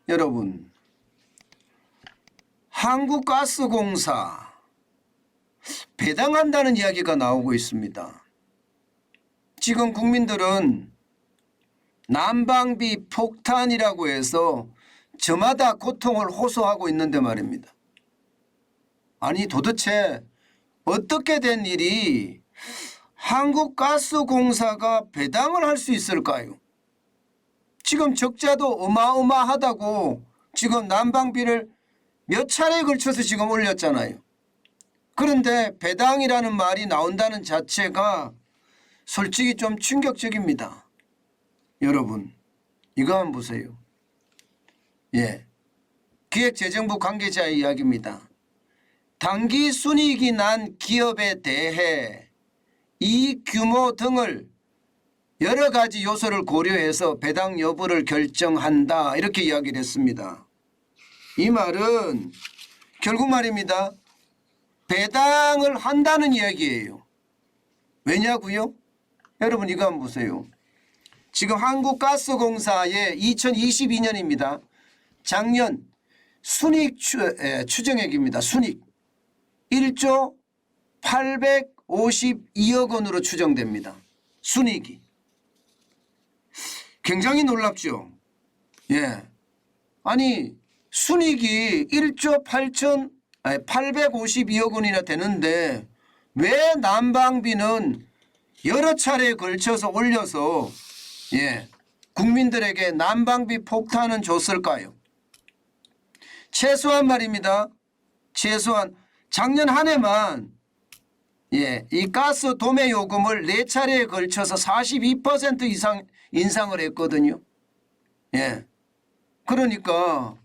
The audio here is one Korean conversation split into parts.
여러분, 한국가스공사 배당한다는 이야기가 나오고 있습니다. 지금 국민들은 난방비 폭탄이라고 해서 저마다 고통을 호소하고 있는데 말입니다. 아니 도대체 어떻게 된 일이 한국가스공사가 배당을 할 수 있을까요? 지금 적자도 어마어마하다고 지금 난방비를 몇 차례에 걸쳐서 지금 올렸잖아요. 그런데 배당이라는 말이 나온다는 자체가 솔직히 좀 충격적입니다. 여러분 이거 한번 보세요. 기획재정부 관계자의 이야기입니다. 당기 순이익이 난 기업에 대해 이익 규모 등을 여러 가지 요소를 고려해서 배당 여부를 결정한다 이렇게 이야기를 했습니다. 이 말은 결국 말입니다. 배당을 한다는 이야기예요. 왜냐고요? 여러분 이거 한번 보세요. 지금 한국가스공사의 2022년입니다. 작년 순이익 추정액입니다. 순이익 1조 852억 원으로 추정됩니다. 순이익이. 굉장히 놀랍죠. 아니 순이익이 1조 852억 원이나 되는데 왜 난방비는 여러 차례에 걸쳐서 올려서 국민들에게 난방비 폭탄은 줬을까요? 최소한 말입니다. 최소한 작년 한 해만 이 가스 도매 요금을 4차례에 걸쳐서 42% 이상 인상을 했거든요. 그러니까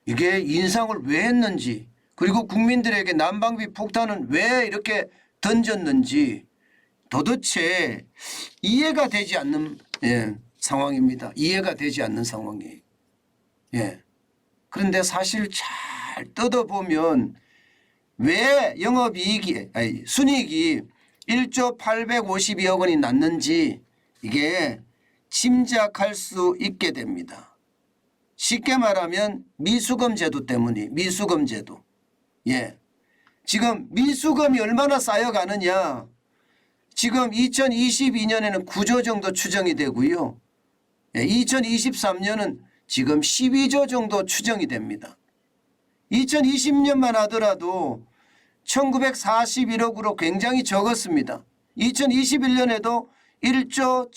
이게 인상을 왜 했는지, 그리고 국민들에게 난방비 폭탄은 왜 이렇게 던졌는지 도대체 이해가 되지 않는 상황입니다. 이해가 되지 않는 상황이에요. 그런데 사실 잘 뜯어보면 왜 순이익이 1조 852억 원이 났는지 이게 짐작할 수 있게 됩니다. 쉽게 말하면 미수금 제도 때문이 미수금 제도. 지금 미수금이 얼마나 쌓여가느냐. 지금 2022년에는 9조 정도 추정이 되고요. 2023년은 지금 12조 정도 추정이 됩니다. 2020년만 하더라도 1941억으로 굉장히 적었습니다. 2021년에도 1조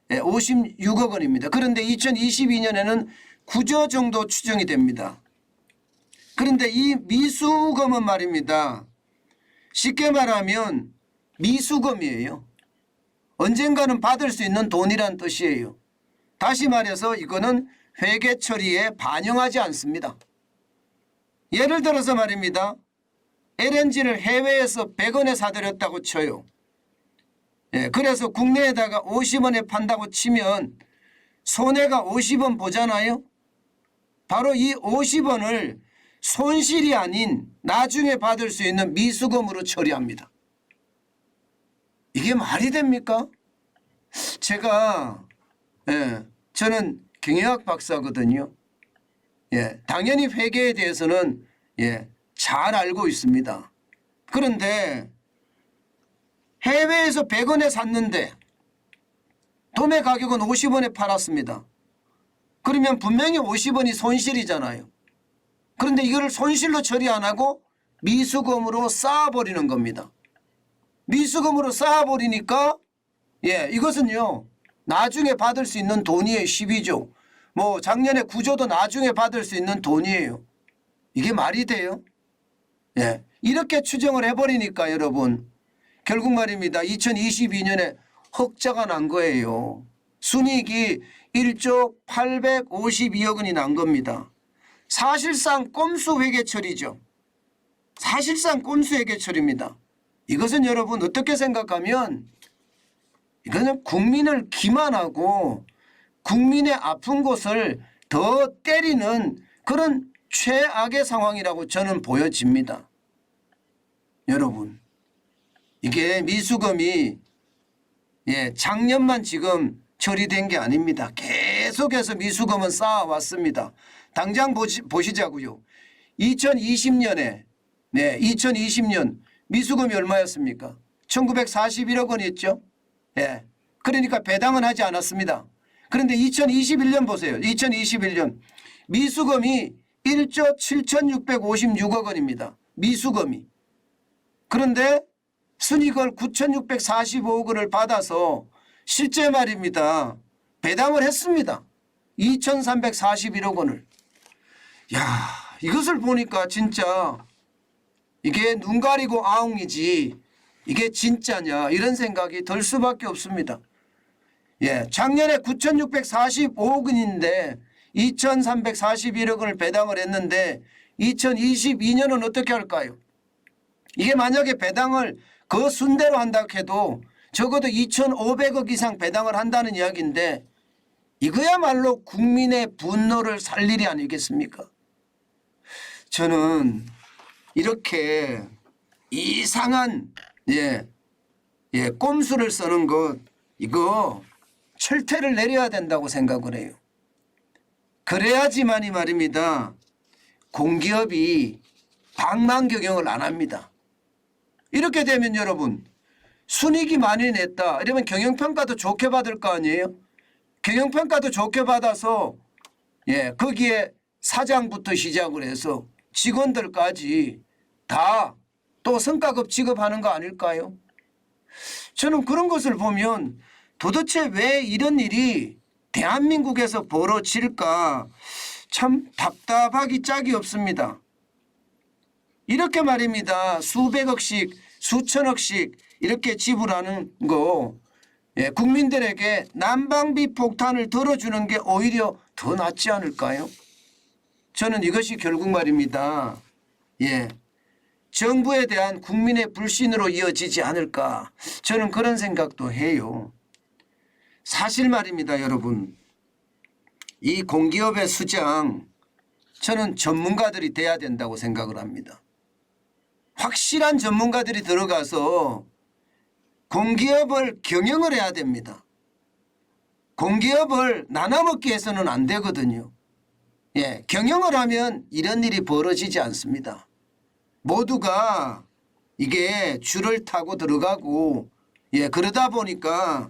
7656억 원입니다. 그런데 2022년에는 9조 정도 추정이 됩니다. 그런데 이 미수금은 말입니다. 쉽게 말하면 미수금이에요. 언젠가는 받을 수 있는 돈이란 뜻이에요. 다시 말해서 이거는 회계 처리에 반영하지 않습니다. 예를 들어서 말입니다. LNG를 해외에서 100원에 사들였다고 쳐요. 그래서 국내에다가 50원에 판다고 치면 손해가 50원 보잖아요. 바로 이 50원을 손실이 아닌 나중에 받을 수 있는 미수금으로 처리합니다. 이게 말이 됩니까? 제가 저는 경영학 박사거든요. 당연히 회계에 대해서는 잘 알고 있습니다. 그런데 해외에서 100원에 샀는데 도매 가격은 50원에 팔았습니다. 그러면 분명히 50원이 손실이잖아요. 그런데 이걸 손실로 처리 안 하고 미수금으로 쌓아버리는 겁니다. 미수금으로 쌓아버리니까 이것은요 나중에 받을 수 있는 돈이에요. 12조. 뭐 작년에 9조도 나중에 받을 수 있는 돈이에요. 이게 말이 돼요? 이렇게 추정을 해버리니까 여러분 결국 말입니다. 2022년에 흑자가 난 거예요. 순이익이 1조 852억 원이 난 겁니다. 사실상 꼼수 회계처리죠. 사실상 꼼수 회계처리입니다. 이것은 여러분 어떻게 생각하면 이거는 국민을 기만하고 국민의 아픈 곳을 더 때리는 그런 최악의 상황이라고 저는 보여집니다. 여러분 이게 미수금이 작년만 지금 처리된 게 아닙니다. 계속해서 미수금은 쌓아왔습니다. 당장 보시자고요. 2020년에 2020년 미수금이 얼마였습니까? 1941억 원이었죠. 예. 그러니까 배당은 하지 않았습니다. 그런데 2021년 보세요. 2021년 미수금이 1조 7,656억 원입니다. 미수금이. 그런데 순이익을 9,645억 원을 받아서 실제 말입니다. 배당을 했습니다. 2,341억 원을. 야, 이것을 보니까 진짜 이게 눈 가리고 아웅이지 이게 진짜냐 이런 생각이 들 수밖에 없습니다. 예, 작년에 9,645억 원인데 2,341억 원을 배당을 했는데 2022년은 어떻게 할까요? 이게 만약에 배당을 그 순대로 한다고 해도 적어도 2,500억 이상 배당을 한다는 이야기인데 이거야말로 국민의 분노를 살 일이 아니겠습니까? 저는 이렇게 이상한 꼼수를 쓰는 것 이거 철퇴를 내려야 된다고 생각을 해요. 그래야지만이 말입니다. 공기업이 방망경영을 안 합니다. 이렇게 되면 여러분 순이익이 많이 냈다. 이러면 경영평가도 좋게 받을 거 아니에요? 경영평가도 좋게 받아서 거기에 사장부터 시작을 해서 직원들까지 다 또 성과급 지급하는 거 아닐까요? 저는 그런 것을 보면 도대체 왜 이런 일이 대한민국에서 벌어질까 참 답답하기 짝이 없습니다. 이렇게 말입니다. 수백억씩 수천억씩 이렇게 지불하는 거 국민들에게 난방비 폭탄을 들어주는 게 오히려 더 낫지 않을까요? 저는 이것이 결국 말입니다. 정부에 대한 국민의 불신으로 이어지지 않을까 저는 그런 생각도 해요. 사실 말입니다. 여러분 이 공기업의 수장 저는 전문가들이 돼야 된다고 생각을 합니다. 확실한 전문가들이 들어가서 공기업을 경영을 해야 됩니다. 공기업을 나눠먹기 해서는 안 되거든요. 경영을 하면 이런 일이 벌어지지 않습니다. 모두가 이게 줄을 타고 들어가고 그러다 보니까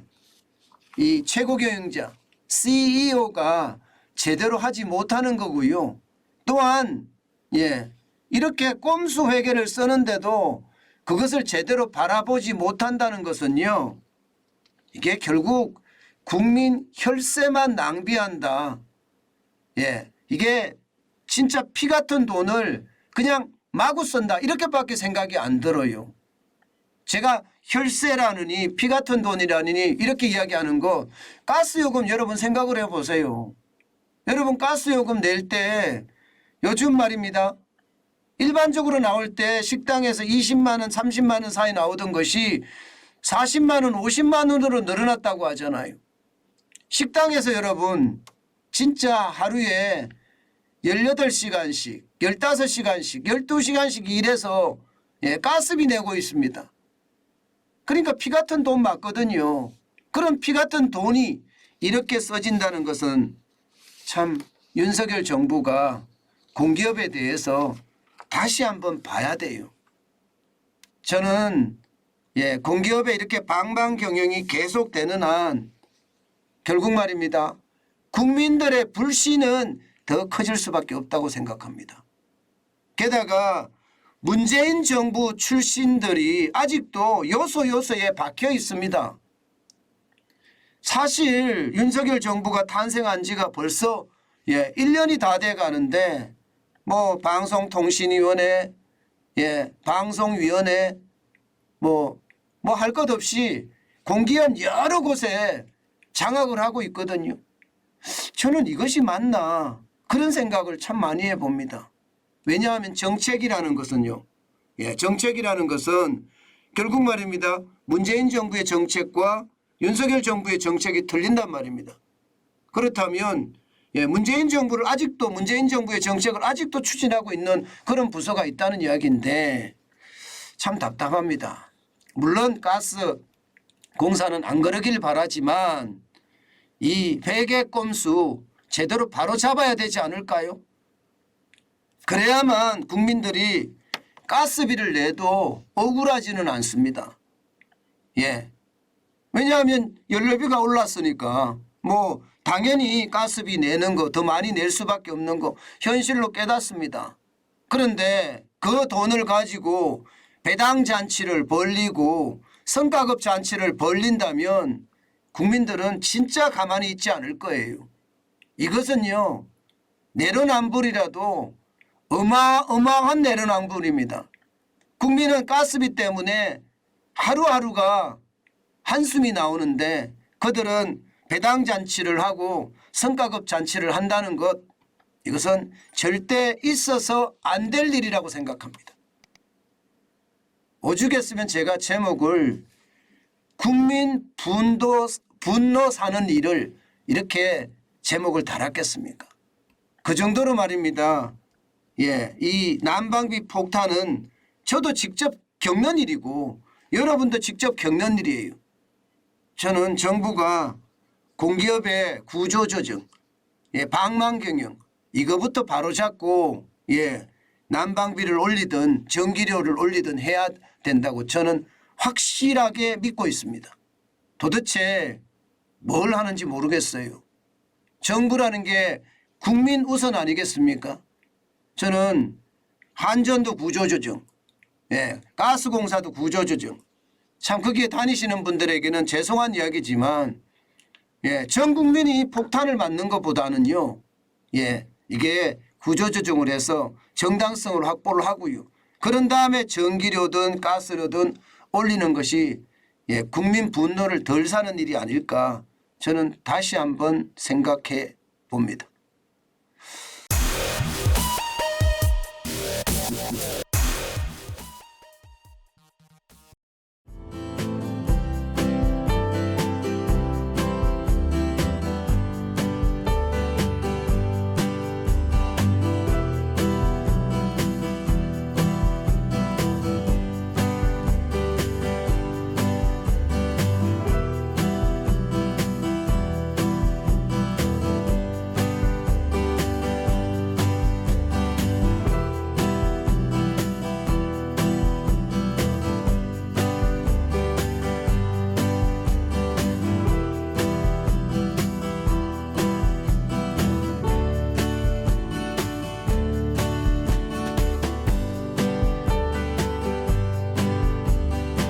이 최고 경영자 CEO가 제대로 하지 못하는 거고요. 또한 이렇게 꼼수 회계를 쓰는데도 그것을 제대로 바라보지 못한다는 것은요. 이게 결국 국민 혈세만 낭비한다. 이게 진짜 피 같은 돈을 그냥 마구 쓴다 이렇게밖에 생각이 안 들어요. 제가 혈세라느니 피 같은 돈이라느니 이렇게 이야기하는 거 가스요금 여러분 생각을 해보세요. 여러분 가스요금 낼 때 요즘 말입니다. 일반적으로 나올 때 식당에서 20만 원 30만 원 사이 나오던 것이 40만 원 50만 원으로 늘어났다고 하잖아요. 식당에서 여러분 진짜 하루에 18시간씩 15시간씩 12시간씩 일해서 가스비 내고 있습니다. 그러니까 피 같은 돈 맞거든요. 그런 피 같은 돈이 이렇게 써진다는 것은 참 윤석열 정부가 공기업에 대해서 다시 한번 봐야 돼요. 저는 공기업에 이렇게 방방경영이 계속되는 한 결국 말입니다. 국민들의 불신은 더 커질 수밖에 없다고 생각합니다. 게다가 문재인 정부 출신들이 아직도 요소요소에 박혀 있습니다. 사실 윤석열 정부가 탄생한 지가 벌써 1년이 다 돼 가는데 뭐 방송통신위원회, 방송위원회 뭐 할 것 없이 공기업 여러 곳에 장악을 하고 있거든요. 저는 이것이 맞나 그런 생각을 참 많이 해봅니다. 왜냐하면 정책이라는 것은요. 정책이라는 것은 결국 말입니다. 문재인 정부의 정책과 윤석열 정부의 정책이 틀린단 말입니다. 그렇다면 문재인 정부를 아직도 문재인 정부의 정책을 아직도 추진하고 있는 그런 부서가 있다는 이야기인데 참 답답합니다. 물론 가스 공사는 안 그러길 바라지만 이 베개 꼼수 제대로 바로 잡아야 되지 않을까요? 그래야만 국민들이 가스비를 내도 억울하지는 않습니다. 예. 왜냐하면 연료비가 올랐으니까 뭐 당연히 가스비 내는 거 더 많이 낼 수밖에 없는 거 현실로 깨닫습니다. 그런데 그 돈을 가지고 배당 잔치를 벌리고 성과급 잔치를 벌린다면 국민들은 진짜 가만히 있지 않을 거예요. 이것은요, 내로남불이라도 어마어마한 내로남불입니다. 국민은 가스비 때문에 하루하루가 한숨이 나오는데 그들은 배당 잔치를 하고 성과급 잔치를 한다는 것, 이것은 절대 있어서 안 될 일이라고 생각합니다. 오죽했으면 제가 제목을 국민 분노 사는 일을 이렇게 제목을 달았겠습니까? 그 정도로 말입니다. 예, 이 난방비 폭탄은 저도 직접 겪는 일이고 여러분도 직접 겪는 일이에요. 저는 정부가 공기업의 구조조정, 예, 방망경영 이거부터 바로잡고 예, 난방비를 올리든 전기료를 올리든 해야 된다고 저는 확실하게 믿고 있습니다. 도대체 뭘 하는지 모르겠어요. 정부라는 게 국민 우선 아니겠습니까? 저는 한전도 구조조정, 예, 가스공사도 구조조정, 참 거기에 다니시는 분들에게는 죄송한 이야기지만 예, 전 국민이 폭탄을 맞는 것보다는요, 예, 이게 구조조정을 해서 정당성을 확보를 하고요. 그런 다음에 전기료든 가스료든 올리는 것이 예, 국민 분노를 덜 사는 일이 아닐까 저는 다시 한번 생각해 봅니다.